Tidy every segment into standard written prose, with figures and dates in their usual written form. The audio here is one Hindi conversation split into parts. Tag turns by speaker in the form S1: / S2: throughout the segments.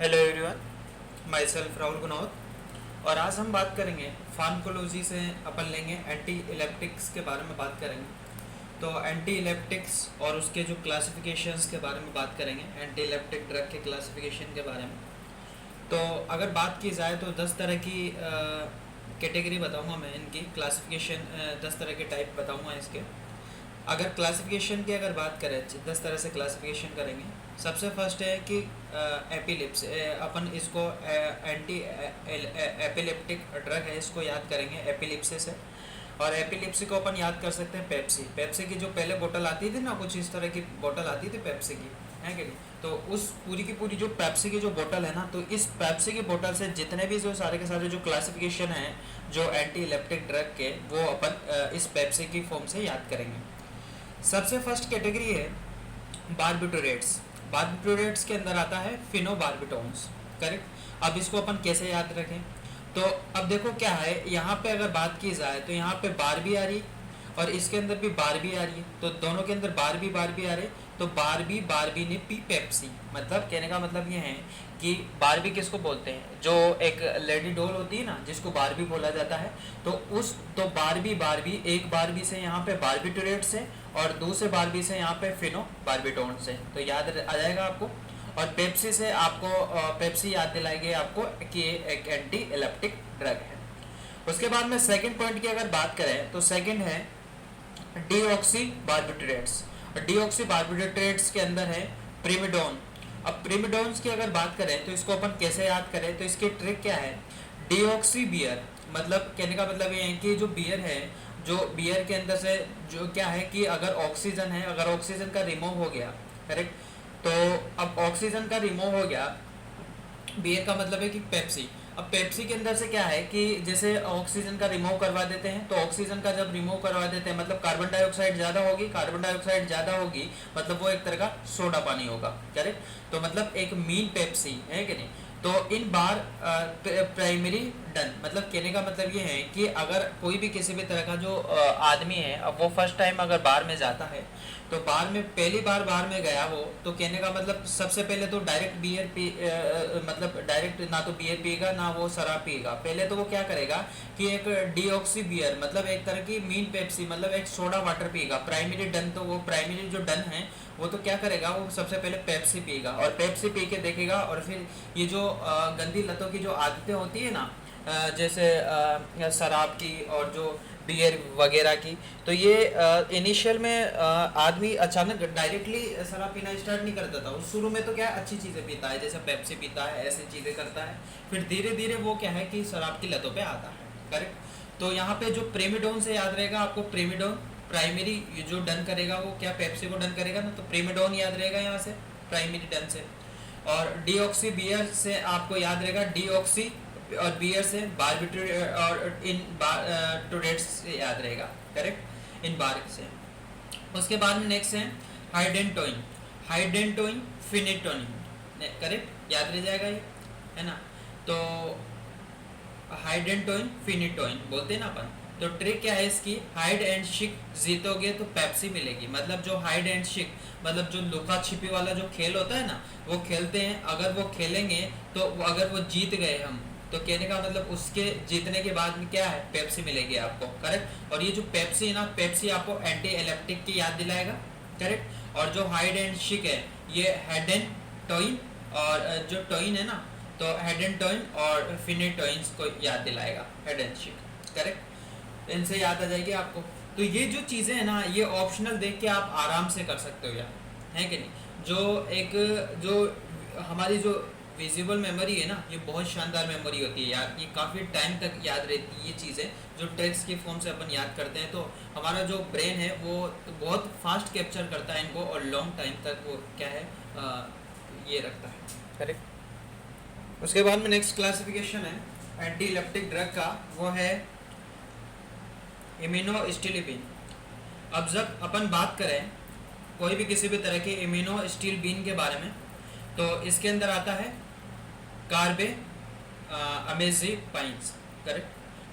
S1: Hello everyone, myself Rahul Gunaut. और आज हम बात करेंगे फार्माकोलॉजी से अपन लेंगे एंटी इलेप्टिक्स के बारे में बात करेंगे। तो एंटी इलेप्टिक्स और उसके जो क्लासिफिकेशंस के बारे में बात करेंगे, एंटी इलेप्टिक ड्रग के क्लासिफिकेशन के बारे में। तो अगर बात की जाए तो 10 तरह की कैटेगरी बताऊंगा मैं, इनकी क्लासिफिकेशन 10 तरह के टाइप बताऊंगा इसके। अगर क्लासिफिकेशन की अगर बात करें 10 तरह से क्लासिफिकेशन करेंगे। सबसे फर्स्ट है कि एपिलिप्स, अपन इसको एंटी एपिलेप्टिक ड्रग है, इसको याद करेंगे एपिलिप्सिस है। और एपिलिप्सी को अपन याद कर सकते हैं पेप्सी। पेप्सी की जो पहले बोतल आती थी ना, कुछ इस तरह की बोतल आती थी पेप्सी की, है कि नहीं। तो उस पूरी की पूरी जो पेप्सी की जो बोतल है ना, तो इस पेप्सी की बोतल से जितने भी जो सारे के सारे जो क्लासिफिकेशन है जो एंटी इलेप्टिक ड्रग के, वो अपन इस पेप्सी की फॉर्म से याद करेंगे। सबसे फर्स्ट कैटेगरी है बारबिटोरेट्स। बारबिटोरेट्स के अंदर आता है फिनोबारबिटोन्स, करेक्ट। अब इसको अपन कैसे याद रखें, तो अब देखो क्या है, यहाँ पे अगर बात की जाए तो यहाँ पे बार भी आ रही और इसके अंदर भी बार भी आ रही है, तो दोनों के अंदर बार भी आ रहे। तो बारबी ने पी पेप्सी, मतलब कहने का मतलब ये है कि बारबी किसको बोलते हैं, जो एक लेडी डॉल होती है ना, जिसको बारबी बोला जाता है। तो बारबी एक बारबी से यहाँ पे बारबिटोरेट्स है और दूसरे बारबी से यहाँ पे फिनो बारबिटोन्स है, तो याद आ जाएगा आपको। और पेप्सी से आपको पेप्सी याद दिलाएगी आपको कि एक एंटी इलेप्टिक ड्रग है। उसके बाद में सेकंड पॉइंट की अगर बात करें तो सेकंड है डीऑक्सी बारबिटोरेट्स। डीऑक्सी बारबिटोरेट्स के अंदर है प्रिमिडोन। अब प्रिमिडोन्स की अगर बात करें तो इसको अपन कैसे याद करें, तो इसकी ट्रिक क्या है, डीऑक्सी बियर, मतलब कहने का मतलब ये है कि जो बियर है, जो बियर के अंदर से जो क्या है कि अगर ऑक्सीजन है, अगर ऑक्सीजन का रिमूव हो गया, करेक्ट। तो अब ऑक्सीजन का रिमूव हो गया, बियर का मतलब है कि पेप्सी। अब पेप्सी के अंदर से क्या है कि जैसे ऑक्सीजन का रिमूव करवा देते हैं, तो ऑक्सीजन का जब रिमूव करवा देते हैं मतलब कार्बन डाइऑक्साइड ज़्यादा होगी, कार्बन डाइऑक्साइड ज़्यादा होगी मतलब वो एक तरह का सोडा पानी होगा, करेक्ट। तो मतलब एक मीन पेप्सी है कि नहीं। तो इन बार प्राइमरी डन, मतलब कहने का मतलब ये है कि अगर कोई भी किसी भी तरह का जो आदमी है, अब वो फर्स्ट टाइम अगर बार में जाता है, तो बार में पहली बार बार में गया वो, तो कहने का मतलब सबसे पहले तो डायरेक्ट बियर पी मतलब डायरेक्ट ना तो बियर पिएगा ना वो शराब पिएगा। पहले तो वो क्या करेगा कि एक डीऑक्सी बियर, मतलब एक तरह की मीन पेप्सी, मतलब एक सोडा वाटर पिएगा। प्राइमरी डन, तो वो प्राइमरी जो डन है वो तो क्या करेगा, वो सबसे पहले पेप्सी पिएगा और पेप्सी पी के देखेगा। और फिर ये जो गंदी लतों की जो आदतें होती है ना, जैसे शराब की और जो बियर वगैरह की, तो ये इनिशियल में आदमी अचानक डायरेक्टली शराब पीना स्टार्ट नहीं कर देता। उस शुरू में तो क्या अच्छी चीज़ें पीता है, जैसे पेप्सी पीता है, ऐसी चीज़ें करता है। फिर धीरे धीरे वो क्या है कि शराब की लतों पे आता है, करेक्ट। तो यहाँ पे जो प्रेमिडोन से याद रहेगा आपको, प्रेमिडोन प्राइमरी जो डन करेगा वो क्या पेप्सी को डन करेगा ना, तो प्रेमिडोन याद रहेगा यहाँ से प्राइमरी डन से। और डीऑक्सी बियर से आपको याद रहेगा डीऑक्सी, और बियर से बारबिटोरेट, और इन टोरेट्स से याद रहेगा, करेक्ट, इन बार से। उसके बाद में नेक्स्ट है हाइडेंटोइन। हाइडेंटोइन फिनिटोइन, करेक्ट, याद रह जाएगा ये, है ना। तो हाइडेंटोइन फिनिटोइन बोलते हैं ना अपन। तो ट्रिक क्या है इसकी, हाइड एंड शिक जीतोगे तो पेप्सी मिलेगी। मतलब जो हाइड एंड शिक, मतलब जो लुका छिपी वाला जो खेल होता है ना, वो खेलते हैं। अगर वो खेलेंगे तो अगर वो जीत गए हम, तो कहने का मतलब उसके जीतने के बाद में क्या है, पेप्सी मिलेगी आपको, करेक्ट। और ये जो पेप्सी है ना, पेप्सी आपको एंटी एलेप्टिक की याद दिलाएगा, करेक्ट। और जो हाइड एंड शिक है ये हेड एंड टॉइन, और जो टॉइन है ना, तो हेड एंड टॉइन और फिनिटोइंस को याद दिलाएगा, हेड एंड शिक, करेक्ट। इनसे याद आ जाएगी आपको। तो ये जो चीज़ें हैं ना, ये ऑप्शनल देख के आप आराम से कर सकते हो यार, है कि नहीं। जो हमारी जो विजिबल मेमोरी है ना, ये बहुत शानदार मेमोरी होती है यार, ये काफ़ी टाइम तक याद रहती है। ये चीज़ें जो टेक्स्ट की फॉर्म से अपन याद करते हैं, तो हमारा जो ब्रेन है वो बहुत फास्ट कैप्चर करता है इनको, और लॉन्ग टाइम तक वो क्या है ये रखता है, करेक्ट। उसके बाद में नेक्स्ट क्लासिफिकेशन है एंटी इलेप्टिक ड्रग का, वो है इम्यूनोस्टिलिबिन। अब जब अपन बात करें कोई भी किसी भी तरह के इम्यूनोस्टिलिबिन के बारे में, तो इसके अंदर आता है कार्बे अमेज़ेपाइंस, करेक्ट,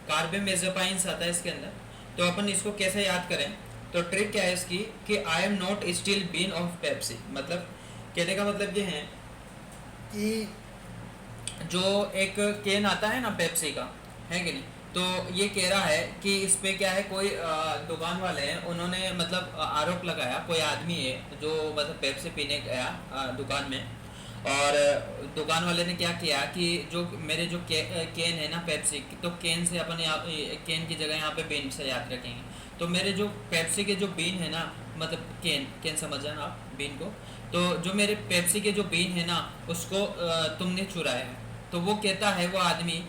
S1: कार्बेमेज़ेपाइंस आता है इसके अंदर। तो अपन इसको कैसे याद करें, तो ट्रिक क्या है इसकी कि I am not stilbene of Pepsi. मतलब कहने का मतलब ये है कि जो एक केन आता है ना पेप्सी का, है कि नहीं, तो ये कह रहा है कि इस पे क्या है, कोई दुकान वाले हैं, उन्होंने मतलब आरोप लगाया, कोई आदमी है जो मतलब पेप्सी पीने गया दुकान में, और दुकान वाले ने क्या किया कि जो मेरे जो केन है ना पेप्सी की, तो केन से अपन यहाँ केन की जगह यहाँ पे बीन से याद रखेंगे, तो मेरे जो पेप्सी के जो बीन है ना, मतलब केन केन समझ जाना आप बीन को, तो जो मेरे पेप्सी के जो बीन है ना उसको तुमने चुराया है। तो वो कहता है वो आदमी,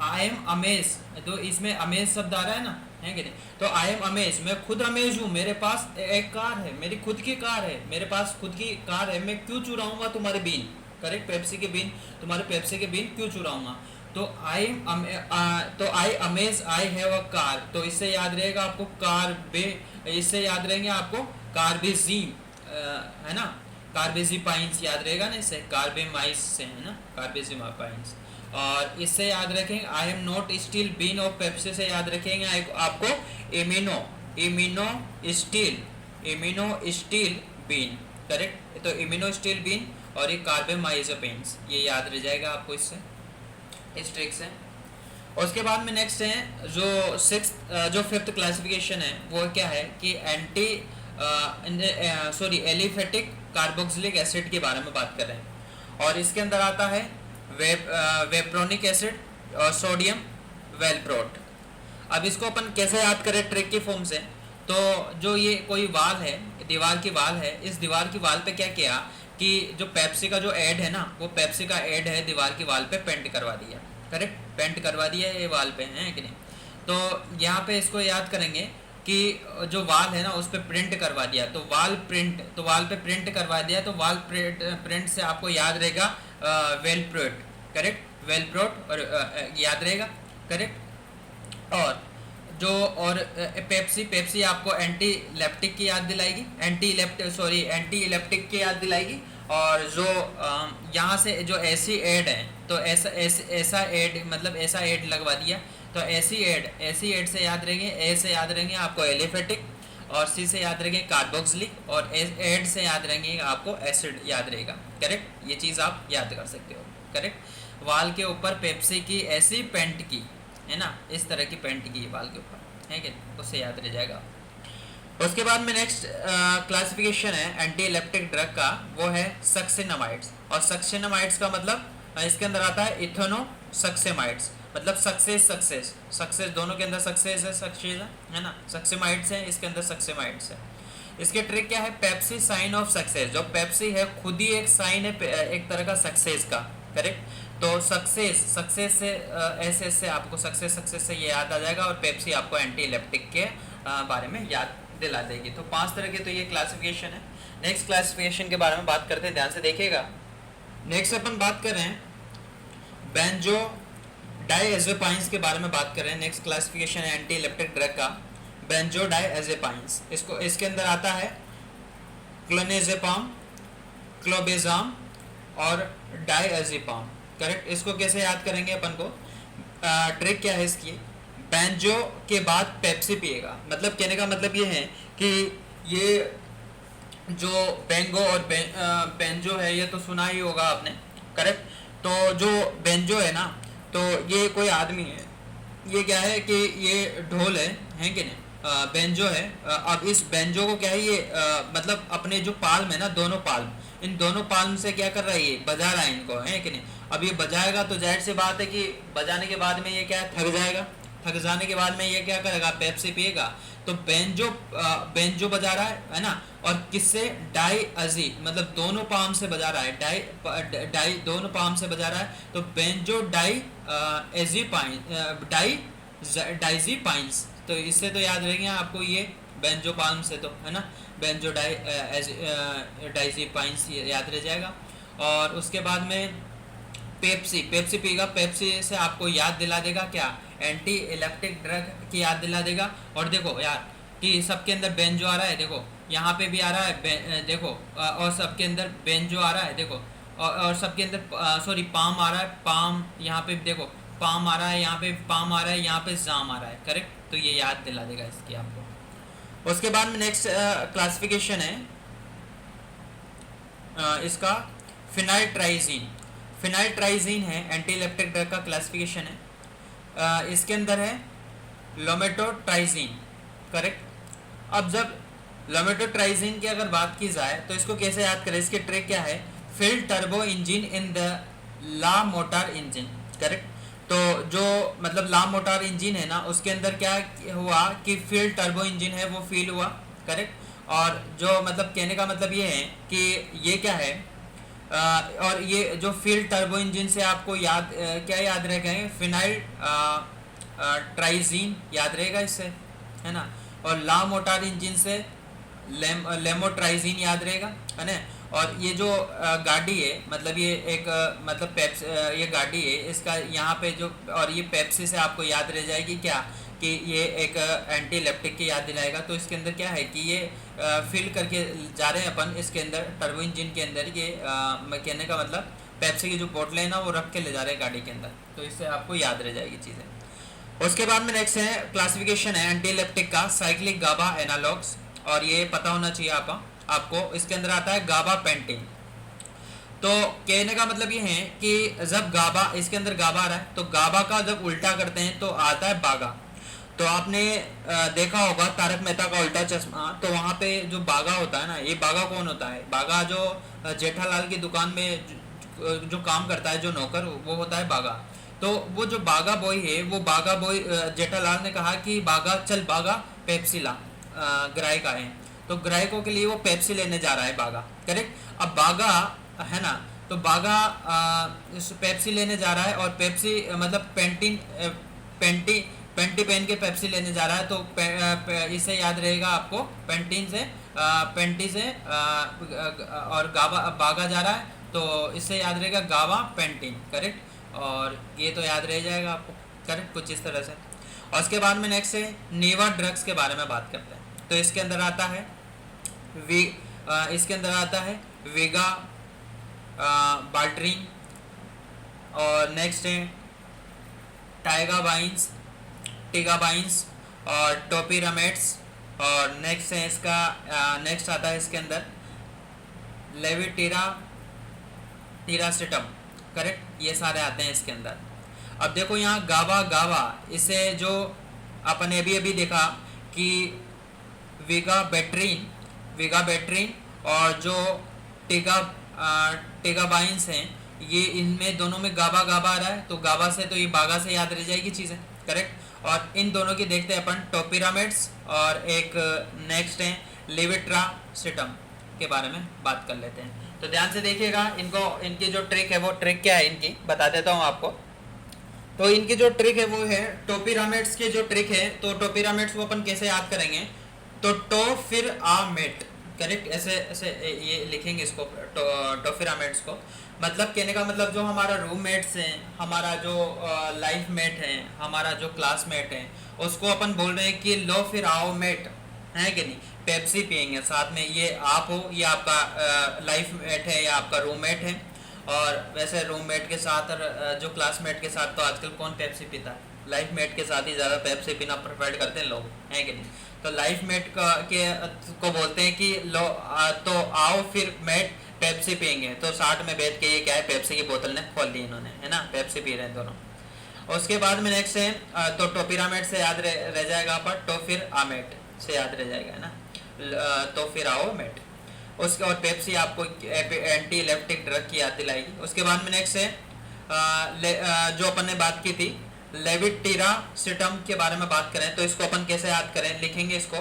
S1: आई एम अमेज, तो इसमें अमेज शब्द आ रहा है ना, है कि नहीं, तो आई एम अमेज, मैं खुद अमेज हूँ, मेरे पास एक कार है, मेरी खुद की कार है, मेरे पास खुद की कार है, मैं क्यों चुराऊंगा तुम्हारे बीन, करेक्ट, पेप्सी के बीन, तुम्हारे पेप्सी के बीन क्यों चुराऊंगा। तो I amaze I have a car, तो इससे याद रहेगा आपको कार बे, इससे याद रहेंगे आपको कार्बेजीम, है ना, कार्बेजीपाइंस याद रहेगा ना, इससे कार्बेमाइस से, है ना, कार्बेजीपाइंस। और इससे याद रखेंगे I am not stilbene of Pepsi से याद रखेंगे आपको amino, imino stilbene, correct, तो इमिनो स्टील बीन और ये कार्बेमाइजेपिन्स, ये याद रह जाएगा आपको इससे, इस ट्रिक से। और उसके बाद में नेक्स्ट है जो जो फिफ्थ क्लासिफिकेशन है वो क्या है कि एलिफेटिक कार्बोक्सिलिक एसिड के बारे में बात कर रहे हैं, और इसके अंदर आता है वेप्रोनिक एसिड और सोडियम वेलप्रोट। अब इसको अपन कैसे याद करें ट्रिक की फॉर्म से, तो जो ये कोई वाल है, दीवार की वाल है, इस दीवार की वाल पे क्या किया कि जो पेप्सी का जो एड है ना, वो पेप्सी का एड है दीवार की वाल पे पेंट करवा दिया, करेक्ट, पेंट करवा दिया ये वाल पे, है कि नहीं। तो यहाँ पे इसको याद करेंगे कि जो वाल है ना उस पर प्रिंट करवा दिया, तो वाल प्रिंट, तो वाल पे प्रिंट करवा दिया, तो वाल प्रिंट से आपको याद रहेगा वेलप्रोट, करेक्ट, वेलप्रोट और याद रहेगा, करेक्ट। और जो और पेप्सी आपको एंटी इलेप्टिक की याद दिलाएगी, एंटी इलेप्टिक की याद दिलाएगी। और जो यहाँ से जो ऐसी एड है, तो ऐसा एड मतलब ऐसा एड लगवा दिया, तो ऐसी एड से याद रहेंगे, ए से याद रहेंगे आपको एलिफेटिक, और सी से याद रहेंगे कार्बोक्सिलिक, और एड से याद रहेंगे आपको एसिड याद रहेगा, करेक्ट, ये चीज़ आप याद कर सकते हो, करेक्ट। वाल के ऊपर पेप्सी की ऐसी पेंट की, है ना, इस तरह की पेंट की वाल के ऊपर, है कि उससे याद रह जाएगा। उसके बाद में नेक्स्ट क्लासिफिकेशन है एंटी इलेप्टिक ड्रग का, वो है सक्सिनामाइड्स। और सक्सिनामाइड्स का मतलब इसके अंदर आता है इथेनोसक्सेमाइड्स, मतलब सक्सेस दोनों के अंदर सक्सेस है ना, सक्सेमाइड्स है, इसके अंदर सक्सेमाइड्स है। इसके ट्रिक क्या है, पेप्सी साइन ऑफ सक्सेस, जो पेप्सी है खुद ही एक साइन है एक तरह का सक्सेस का, करेक्ट। तो सक्सेस से ऐसे से आपको सक्सेस से ये याद आ जाएगा, और पेप्सी आपको एंटी इलेप्टिक के बारे में याद दिला देगी। तो 5 तरह के तो ये क्लासिफिकेशन है। नेक्स्ट क्लासिफिकेशन के बारे में बात करते हैं, ध्यान से देखिएगा। नेक्स्ट अपन बात कर रहे हैं बेंजो डाइएज़ेपाइंस के बारे में बात कर रहे हैं। नेक्स्ट क्लासिफिकेशन है एंटी इलेप्टिक ड्रग का बेंजो डाइएज़ेपाइंस। इसको इसके अंदर आता है क्लोनेजेपाम, क्लोबेजाम और डाइएज़ेपाम, करेक्ट। इसको कैसे याद करेंगे अपन को, ट्रिक क्या है इसकी, बेंजो के बाद पेप्सी पिएगा, मतलब कहने का मतलब ये है कि ये जो बेंगो और बेंजो है ये तो सुना ही होगा आपने, करेक्ट। तो जो बेंजो है ना, तो ये कोई आदमी है, ये क्या है कि ये ढोल है कि नहीं, बेंजो है। अब इस बेंजो को क्या है ये मतलब अपने जो पाल्म है ना, दोनों पाल्म, इन दोनों पाल्म से क्या कर रहा है, ये बजा रहा है इनको, है कि नहीं। अब ये बजाएगा तो जाहिर सी बात है कि बजाने के बाद में ये क्या थक जाएगा, थक जाने के बाद में ये क्या करेगा, पेप्सी पिएगा। तो बेंजो बजा रहा है ना, और किससे, डाइअजी, मतलब दोनों पाम से बजा रहा है, डाई दोनों पाम से बजा रहा है, तो बेंजो डाइज़ेपाइंस। तो इससे तो याद रहेंगे आपको ये बेंजो पाल्म से, तो है ना, बेंजो डाइज़ेपाइंस याद रह जाएगा। और उसके बाद में पेप्सी पिएगा, पेप्सी से आपको याद दिला देगा क्या, एंटी इलेप्टिक ड्रग की याद दिला देगा। और देखो यार कि सबके अंदर बेंजो आ रहा है, देखो यहाँ पे भी आ रहा है, देखो और सबके अंदर बेंजो आ रहा है, देखो और सबके अंदर पाम आ रहा है, पाम यहाँ पे देखो पाम आ रहा है, यहाँ पे पाम आ रहा है, यहाँ पे जाम आ रहा है, करेक्ट। तो ये याद दिला देगा इसकी आपको। उसके बाद में नेक्स्ट क्लासिफिकेशन है इसका फिनाइल ट्राइजीन। फिनाइल ट्राइजीन है, एंटी इलेप्टिक ड्रग का क्लासिफिकेशन है। इसके अंदर है लोमेटोट्राइजीन, करेक्ट। अब जब लोमेटोट्राइजीन की अगर बात की जाए तो इसको कैसे याद करें, इसकी ट्रिक क्या है, field turbo engine in the ला मोटार इंजन, करेक्ट। तो जो मतलब ला मोटार इंजन है ना, उसके अंदर क्या हुआ कि फील्ड टर्बो इंजन है वो फील हुआ, करेक्ट। और जो मतलब कहने का मतलब ये है कि ये क्या है, और ये जो फील्ड टर्बो इंजन से आपको याद क्या याद रहेगा, फिनाइल ट्राइजीन याद रहेगा इससे, है ना। और ला मोटार इंजन से लेमोट्राइजीन याद रहेगा, है ना। और ये जो गाड़ी है, मतलब ये एक मतलब पेप्स ये गाड़ी है, इसका यहाँ पे जो, और ये पेप्सी से आपको याद रह जाएगी क्या, कि ये एक एंटी इलेप्टिक की याद दिलाएगा। तो इसके अंदर क्या है कि ये फिल करके जा रहे हैं अपन इसके अंदर टर्बो इंजन के अंदर, ये कहने का मतलब पेप्सी की जो बोतलें है ना वो रख के ले जा रहे हैं गाड़ी के अंदर, तो इससे आपको याद रह जाएगी चीज़ें। उसके बाद में नेक्स्ट है क्लासिफिकेशन है एंटी इलेप्टिक का, साइक्लिक गाबा एनालॉग्स, और ये पता होना चाहिए आपको। इसके अंदर आता है गाबा पेंटिन। तो कहने का मतलब ये है कि जब गाबा, इसके अंदर गाबा आ रहा है, तो गाबा का जब उल्टा करते हैं तो आता है बागा। तो आपने देखा होगा तारक मेहता का उल्टा चश्मा, तो वहाँ पे जो बागा होता है ना, ये बागा कौन होता है, बागा जो जेठालाल की दुकान में जो काम करता है, जो नौकर, वो होता है बागा। तो वो जो बागा बॉय है, वो बागा बॉय, जेठालाल ने कहा कि बागा चल बागा पेप्सी ला, ग्राहक आए हैं, तो ग्राहकों के लिए वो पेप्सी लेने जा रहा है बागा, करेक्ट। अब बागा है ना, तो बागा पेप्सी लेने जा रहा है, और पेप्सी मतलब पेंटी पहन के पेप्सी लेने जा रहा है, तो इससे याद रहेगा आपको पेंटी से और गाबा बागा जा रहा है, तो इससे याद रहेगा गावा पेंटिन, करेक्ट। और ये तो याद रह जाएगा आपको, करेक्ट, कुछ इस तरह से। और उसके बाद में नेक्स्ट है नेवा ड्रग्स के बारे में बात करते हैं। तो इसके अंदर आता है वेगा बाल्ट्रीन, और नेक्स्ट है टिगाबाइंस और टोपिरामेट्स, और नेक्स्ट है इसका नेक्स्ट आता है इसके अंदर टीरासिटम, करेक्ट। ये सारे आते हैं इसके अंदर। अब देखो यहाँ गावा, इसे जो अपन ने अभी देखा कि वेगा बैट्रीन और जो टेगाबाइंस हैं, ये इनमें दोनों में गाबा आ रहा है, तो गाबा से तो ये बागा से याद रह जाएगी चीज़ें, करेक्ट। और इन दोनों की देखते हैं अपन टोपिरामेट्स, और एक नेक्स्ट है लेविट्रासिटम के बारे में बात कर लेते हैं। तो ध्यान से देखिएगा, इनकी जो ट्रिक है, वो ट्रिक क्या है इनकी बता देता हूँ आपको। तो इनकी जो ट्रिक है वो है टोपिरामेट्स की जो ट्रिक है, तो टोपिरामेट्स को अपन कैसे याद करेंगे, तो टो फिर आ मेट, करेक्ट, ऐसे ये लिखेंगे इसको टोपिरामेट्स को। मतलब कहने का मतलब जो हमारा रूममेट्स हैं, हमारा जो लाइफ मेट है, हमारा जो क्लासमेट है, उसको अपन बोल रहे हैं कि लो फिर आओ मेट, है कि नहीं, पेप्सी पियेंगे साथ में। ये आप हो, ये आपका लाइफ मेट है या आपका रूममेट है। और वैसे रूममेट के साथ और जो क्लासमेट के साथ तो आजकल कौन पेप्सी पीता है, लाइफ मेट के साथ ही ज़्यादा पेप्सी पीना प्रेफर करते हैं लोग, हैं कि नहीं। तो लाइफ मेट को बोलते हैं कि लो तो आओ फिर मेट पेप्सी पियेंगे, तो साथ में बैठ के ये क्या है, पेप्सी की बोतल ने खोल ली इन्होंने, है ना, पेप्सी पी रहे हैं दोनों। उसके बाद में नेक्स्ट है तो टोपिरामेट से याद रह जाएगा, पर तो फिर आमेट से याद रह जाएगा, है ना, तो फिर आओ मेट। उसके और पेप्सी आपको एंटी इलेप्टिक ड्रग की याद दिलाएगी। उसके बाद में नेक्स्ट है जो अपन ने बात की थी लेविटिरासिटम के बारे में बात करें, तो इसको अपन कैसे याद करें, लिखेंगे इसको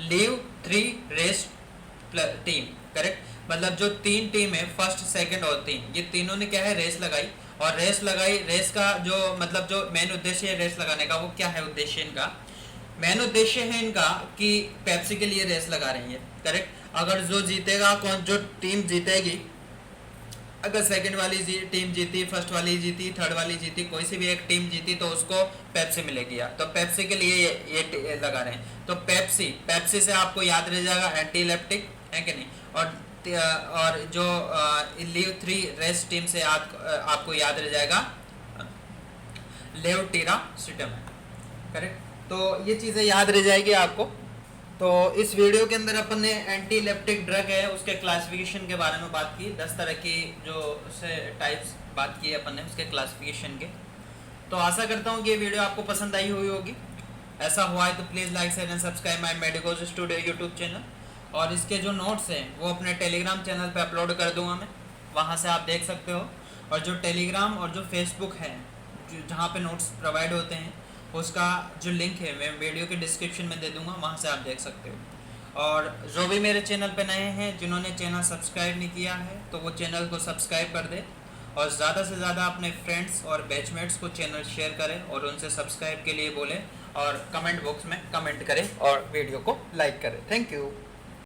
S1: लीव 3 रेस टीम, करेक्ट। मतलब जो 3 टीम है, फर्स्ट सेकंड और 3, ये तीनों ने क्या है, रेस लगाई। और रेस का जो मतलब जो मेन उद्देश्य है रेस लगाने का, वो क्या है उद्देश्य इनका, मेन उद्देश्य है इनका कि पेप्सी के लिए रेस लगा रही है, करेक्ट। अगर जो जीतेगा, जो टीम जीतेगी, अगर सेकंड वाली टीम जीती, फर्स्ट वाली जीती, थर्ड वाली जीती, कोई सी भी एक टीम जीती, तो उसको पेप्सी मिलेगी। तो पेप्सी के लिए ये लगा रहे हैं। तो पेप्सी से आपको याद रह जाएगा एंटी इलेप्टिक, है कि नहीं। और जो लीव 3 रेस टीम से आपको याद रह जाएगा लेविटिरासिटम, करेक्ट। तो ये चीज़ें याद रह जाएगी आपको। तो इस वीडियो के अंदर अपन ने एंटी इलेप्टिक ड्रग है उसके क्लासिफिकेशन के बारे में बात की, 10 तरह की जो उससे टाइप्स बात की अपन ने उसके क्लासिफिकेशन के। तो आशा करता हूँ कि ये वीडियो आपको पसंद आई हुई होगी। ऐसा हुआ है तो please like share and subscribe my medicos studio YouTube channel. और इसके जो नोट्स हैं वो अपने टेलीग्राम चैनल पे अपलोड कर दूंगा मैं, वहाँ से आप देख सकते हो। और जो टेलीग्राम और जो फेसबुक है जहाँ पे नोट्स प्रोवाइड होते हैं उसका जो लिंक है मैं वीडियो के डिस्क्रिप्शन में दे दूँगा, वहाँ से आप देख सकते हो। और जो भी मेरे चैनल पे नए हैं जिन्होंने चैनल सब्सक्राइब नहीं किया है तो वो चैनल को सब्सक्राइब कर दे और ज़्यादा से ज़्यादा अपने फ्रेंड्स और बैचमेट्स को चैनल शेयर करें और उनसे सब्सक्राइब के लिए बोलें और कमेंट बॉक्स में कमेंट करें और वीडियो को लाइक करें। Thank you.